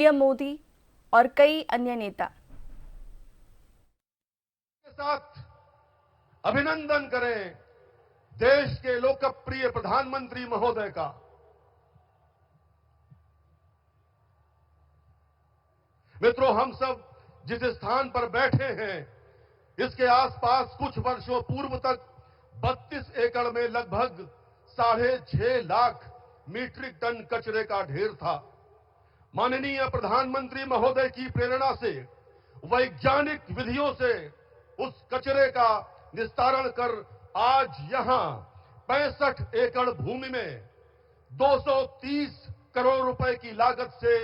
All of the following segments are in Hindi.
पीएम मोदी और कई अन्य नेता के साथ अभिनंदन करें देश के लोकप्रिय प्रधानमंत्री महोदय का। मित्रों, हम सब जिस स्थान पर बैठे हैं इसके आसपास कुछ वर्षों पूर्व तक 32 एकड़ में लगभग 6.5 लाख मीट्रिक टन कचरे का ढेर था। माननीय प्रधानमंत्री महोदय की प्रेरणा से वैज्ञानिक विधियों से उस कचरे का निस्तारण कर आज यहां 65 एकड़ भूमि में 230 करोड़ रुपए की लागत से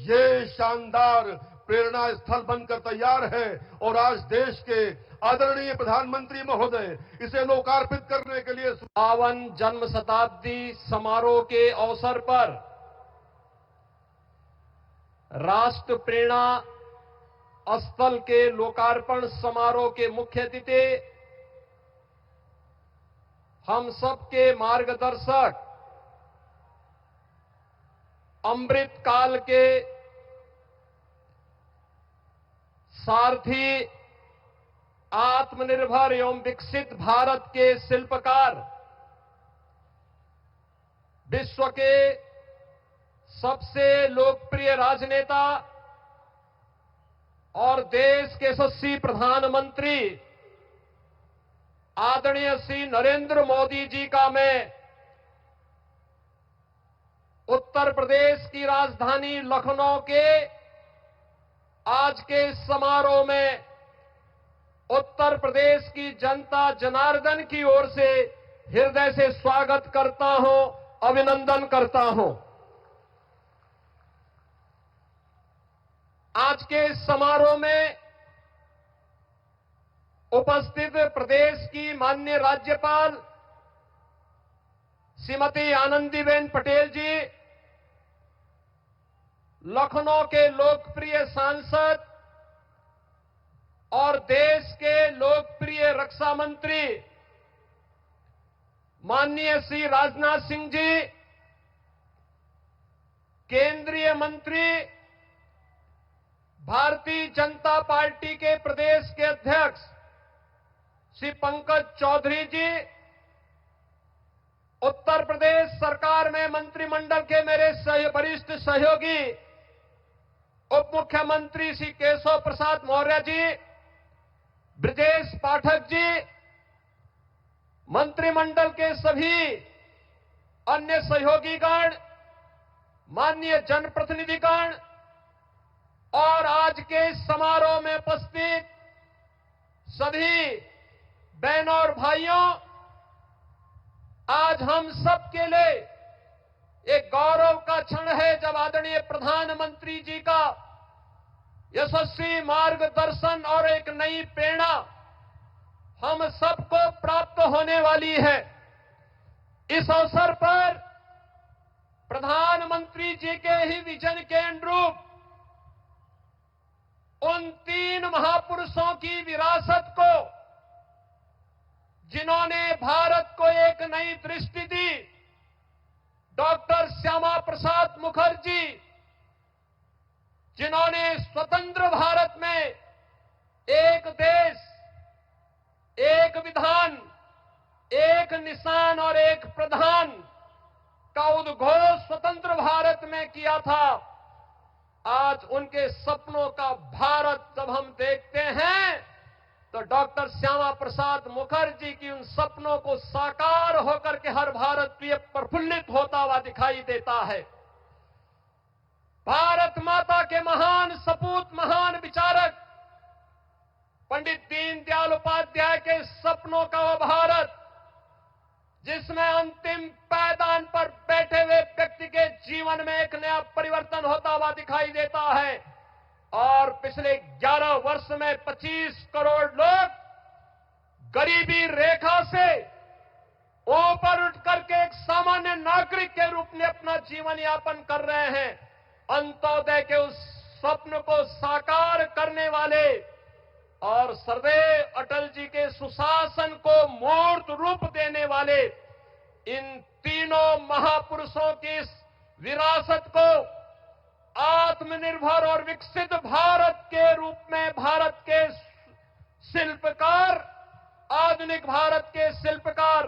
ये शानदार प्रेरणा स्थल बनकर तैयार है और आज देश के आदरणीय प्रधानमंत्री महोदय इसे लोकार्पित करने के लिए 52 जन्म शताब्दी समारोह के अवसर पर राष्ट्र प्रेरणा स्थल के लोकार्पण समारोह के मुख्य अतिथि, हम सबके मार्गदर्शक, अमृत काल के सारथी, आत्मनिर्भर एवं विकसित भारत के शिल्पकार, विश्व के सबसे लोकप्रिय राजनेता और देश के यशस्वी प्रधानमंत्री आदरणीय श्री नरेंद्र मोदी जी का मैं उत्तर प्रदेश की राजधानी लखनऊ के आज के इस समारोह में उत्तर प्रदेश की जनता जनार्दन की ओर से हृदय से स्वागत करता हूं, अभिनंदन करता हूं। आज के इस समारोह में उपस्थित प्रदेश की माननीय राज्यपाल श्रीमती आनंदीबेन पटेल जी, लखनऊ के लोकप्रिय सांसद और देश के लोकप्रिय रक्षा मंत्री माननीय श्री राजनाथ सिंह जी, केंद्रीय मंत्री, भारतीय जनता पार्टी के प्रदेश के अध्यक्ष श्री पंकज चौधरी जी, उत्तर प्रदेश सरकार में मंत्रिमंडल के मेरे वरिष्ठ सहयोगी उप मुख्यमंत्री श्री केशव प्रसाद मौर्य जी, ब्रजेश पाठक जी, मंत्रिमंडल के सभी अन्य सहयोगीगण, माननीय जनप्रतिनिधिगण और आज के इस समारोह में उपस्थित सभी बहनों और भाइयों, आज हम सबके लिए एक गौरव का क्षण है जब आदरणीय प्रधानमंत्री जी का यशस्वी मार्गदर्शन और एक नई प्रेरणा हम सबको प्राप्त होने वाली है। इस अवसर पर प्रधानमंत्री जी के ही विजन के अनुरूप उन 3 महापुरुषों की विरासत को, जिन्होंने भारत को एक नई दृष्टि दी, डॉक्टर श्यामा प्रसाद मुखर्जी, जिन्होंने स्वतंत्र भारत में एक देश, एक विधान, एक निशान और एक प्रधान का उद्घोष स्वतंत्र भारत में किया था। आज उनके सपनों का भारत जब हम देखते हैं तो डॉक्टर श्यामा प्रसाद मुखर्जी की उन सपनों को साकार होकर के हर भारतीय प्रफुल्लित होता हुआ दिखाई देता है। भारत माता के महान सपूत, महान विचारक पंडित दीनदयाल उपाध्याय के सपनों का वो भारत जिसमें अंतिम पायदान पर बैठे हुए व्यक्ति के जीवन में एक नया परिवर्तन होता हुआ दिखाई देता है और पिछले 11 वर्ष में 25 करोड़ लोग गरीबी रेखा से ऊपर उठ करके एक सामान्य नागरिक के रूप में अपना जीवन यापन कर रहे हैं। अंत्योदय के उस स्वप्न को साकार करने वाले और सर्वदेव अटल जी के सुशासन को मूर्त रूप देने वाले इन तीनों महापुरुषों की इस विरासत को आत्मनिर्भर और विकसित भारत के रूप में भारत के शिल्पकार, आधुनिक भारत के शिल्पकार,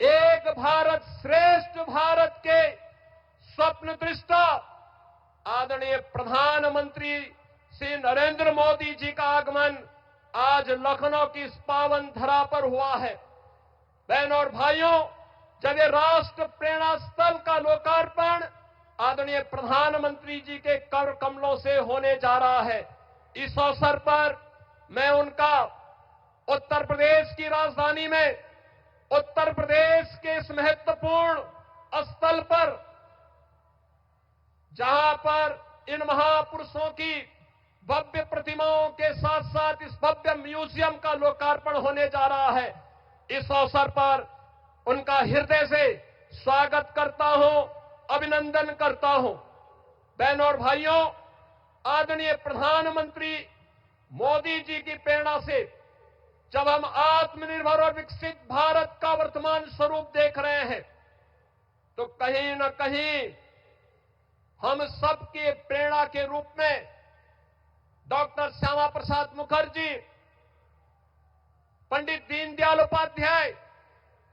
एक भारत श्रेष्ठ भारत के स्वप्न दृष्टा आदरणीय प्रधानमंत्री श्री नरेंद्र मोदी जी का आगमन आज लखनऊ की इस पावन धरा पर हुआ है। बहनों और भाइयों, जब ये राष्ट्र प्रेरणा स्थल का लोकार्पण आदरणीय प्रधानमंत्री जी के कर कमलों से होने जा रहा है, इस अवसर पर मैं उनका उत्तर प्रदेश की राजधानी में, उत्तर प्रदेश के इस महत्वपूर्ण स्थल पर जहां पर इन महापुरुषों की भव्य प्रतिमाओं के साथ साथ इस भव्य म्यूजियम का लोकार्पण होने जा रहा है, इस अवसर पर उनका हृदय से स्वागत करता हूं, अभिनंदन करता हूं। बहनों और भाइयों, आदरणीय प्रधानमंत्री मोदी जी की प्रेरणा से जब हम आत्मनिर्भर और विकसित भारत का वर्तमान स्वरूप देख रहे हैं, तो कहीं न कहीं हम सबके प्रेरणा के रूप में डॉक्टर श्यामा प्रसाद मुखर्जी, पंडित दीनदयाल उपाध्याय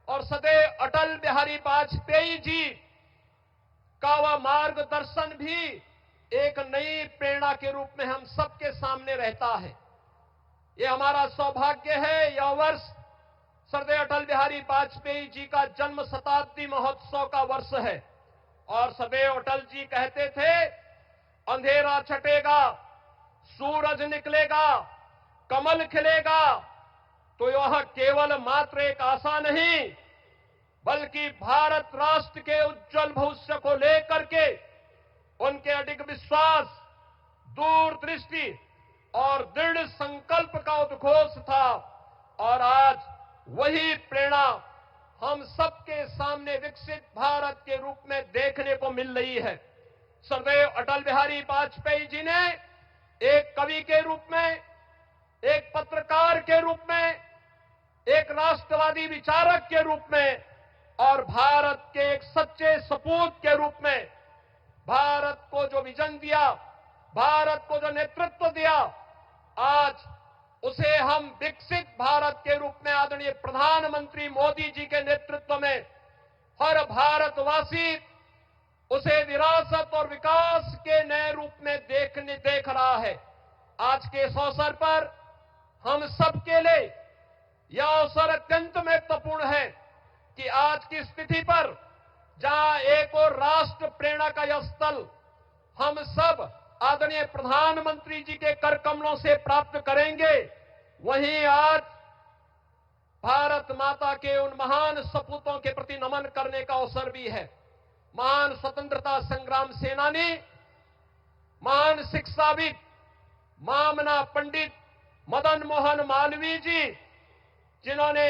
और सदैव अटल बिहारी वाजपेयी जी का वह मार्गदर्शन भी एक नई प्रेरणा के रूप में हम सबके सामने रहता है। ये हमारा सौभाग्य है, यह वर्ष सरदार अटल बिहारी वाजपेयी जी का जन्म शताब्दी महोत्सव का वर्ष है और सदैव अटल जी कहते थे, अंधेरा छटेगा, सूरज निकलेगा, कमल खिलेगा, तो यह केवल मात्र एक आशा नहीं, बल्कि भारत राष्ट्र के उज्जवल भविष्य को लेकर के उनके अडिग विश्वास, दूरदृष्टि और दृढ़ संकल्प का उद्घोष था। और आज वही प्रेरणा हम सबके सामने विकसित भारत के रूप में देखने को मिल रही है। सरदेव अटल बिहारी वाजपेयी जी ने एक कवि के रूप में, एक पत्रकार के रूप में, एक राष्ट्रवादी विचारक के रूप में और भारत के एक सच्चे सपूत के रूप में भारत को जो विजन दिया, भारत को जो नेतृत्व दिया, आज उसे हम विकसित भारत के रूप में आदरणीय प्रधानमंत्री मोदी जी के नेतृत्व में हर भारतवासी उसे विरासत और विकास के नए रूप में देख रहा है। आज के इस अवसर पर हम सबके लिए यह अवसर अत्यंत महत्वपूर्ण है कि आज की स्थिति पर जहां एक और राष्ट्र प्रेरणा का यह स्थल हम सब आदरणीय प्रधानमंत्री जी के कर कमलों से प्राप्त करेंगे, वहीं आज भारत माता के उन महान सपूतों के प्रति नमन करने का अवसर भी है। महान स्वतंत्रता संग्राम सेनानी, महान शिक्षाविद, मामना पंडित मदन मोहन मालवीय जी, जिन्होंने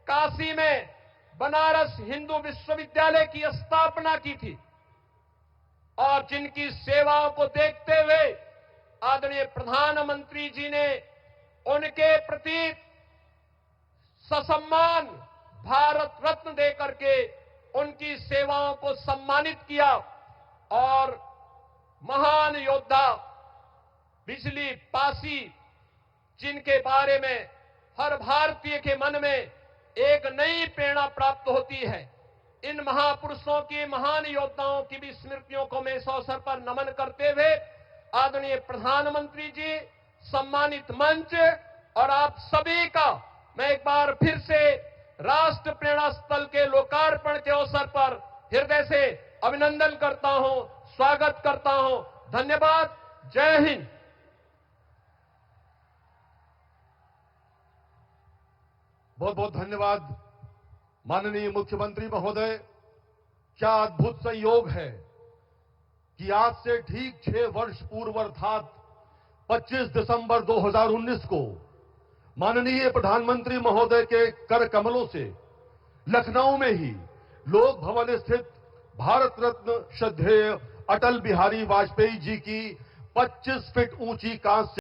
काशी में बनारस हिंदू विश्वविद्यालय की स्थापना की थी और जिनकी सेवाओं को देखते हुए आदरणीय प्रधानमंत्री जी ने उनके प्रति ससम्मान भारत रत्न देकर के उनकी सेवाओं को सम्मानित किया। और महान योद्धा बिजली पासी, जिनके बारे में हर भारतीय के मन में एक नई प्रेरणा प्राप्त होती है, इन महापुरुषों की, महान योद्धाओं की भी स्मृतियों को मैं इस अवसर पर नमन करते हुए आदरणीय प्रधानमंत्री जी, सम्मानित मंच और आप सभी का मैं एक बार फिर से राष्ट्र प्रेरणा स्थल के लोकार्पण के अवसर पर हृदय से अभिनंदन करता हूं, स्वागत करता हूं। धन्यवाद। जय हिंद। बहुत बहुत धन्यवाद माननीय मुख्यमंत्री महोदय। क्या अद्भुत संयोग है कि आज से ठीक 6 वर्ष पूर्व अर्थात 25 दिसंबर 2019 को माननीय प्रधानमंत्री महोदय के कर कमलों से लखनऊ में ही लोक भवन स्थित भारत रत्न श्रद्धेय अटल बिहारी वाजपेयी जी की 25 फीट ऊंची कांस्य